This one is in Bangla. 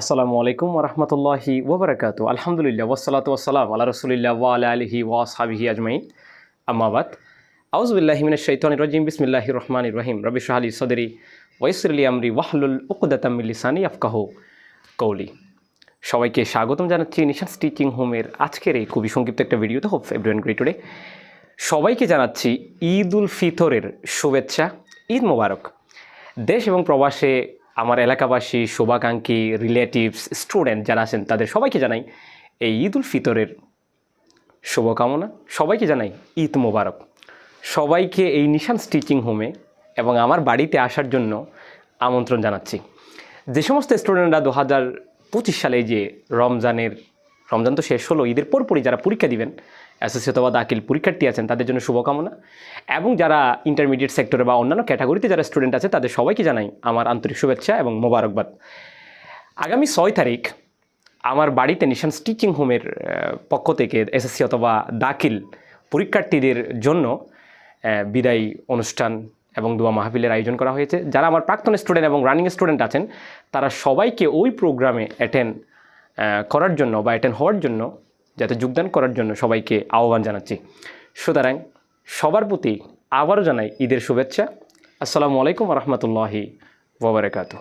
আসসালামু আলাইকুম ওরহমতুল্লাহি ওবরাকাতু। আলহামদুলিল্লাহ ওয়াসসালাতু ওয়াসসালাম আলা রাসূলিল্লাহ ওয়া আলা আলিহি ওয়া আসহাবিহি আজমাইন, আম্মা বাদ। আউযু বিল্লাহি মিনাশ শাইতানির রাজিম। বিসমিল্লাহির রহমানির রহিম। রব্বি ইশরাহ লি সাদরি ওয়া ইয়াসসির লি আমরি ওয়াহলুল উকদাতাম মিন লিসানি ইয়াফকাহু কওলি। সবাইকে স্বাগতম জানাচ্ছি নিশানস টিচিং হোমের আজকের এই খুবই সংক্ষিপ্ত একটা ভিডিওতে। Hope everyone great today. সবাইকে জানাচ্ছি ঈদ উল ফিতরের শুভেচ্ছা, ঈদ মোবারক। দেশ এবং প্রবাসে আমার এলাকাবাসী, শুভাকাঙ্ক্ষী, রিলেটিভস, স্টুডেন্ট যারা আছেন তাদের সবাইকে জানাই এই ঈদ উল ফিতরের শুভকামনা। সবাইকে জানাই ঈদ মোবারক। সবাইকে এই নিশানস টিচিং হোমে এবং আমার বাড়িতে আসার জন্য আমন্ত্রণ জানাচ্ছি। যে সমস্ত স্টুডেন্টরা 2025 সালে যে রমজান তো শেষ হলো, ঈদের পরপরই যারা পরীক্ষা দিবেন, এসএসসি অথবা দাখিল পরীক্ষার্থী আছেন তাদের জন্য শুভকামনা, এবং যারা ইন্টারমিডিয়েট সেক্টরে বা অন্যান্য ক্যাটাগরিতে যারা স্টুডেন্ট আছে তাদের সবাইকে জানাই আমার আন্তরিক শুভেচ্ছা এবং মোবারকবাদ। আগামী 6 তারিখ আমার বাড়িতে নিশানস টিচিং হোমের পক্ষ থেকে এসএসসি অথবা দাখিল পরীক্ষার্থীদের জন্য বিদায় অনুষ্ঠান এবং দোয়া মাহফিলের আয়োজন করা হয়েছে। যারা আমার প্রাক্তন স্টুডেন্ট এবং রানিং স্টুডেন্ট আছেন তারা সবাইকে ওই প্রোগ্রামে অ্যাটেন্ড করার জন্য বা অ্যাটেন্ড হওয়ার জন্য, যাতে যোগদান করার জন্য সবাইকে আহ্বান জানাচ্ছি। সুতরাং সবার প্রতি আবারও জানাই ঈদের শুভেচ্ছা। আসসালামু আলাইকুম রহমতুল্লাহি ওয়া বারাকাতুহু।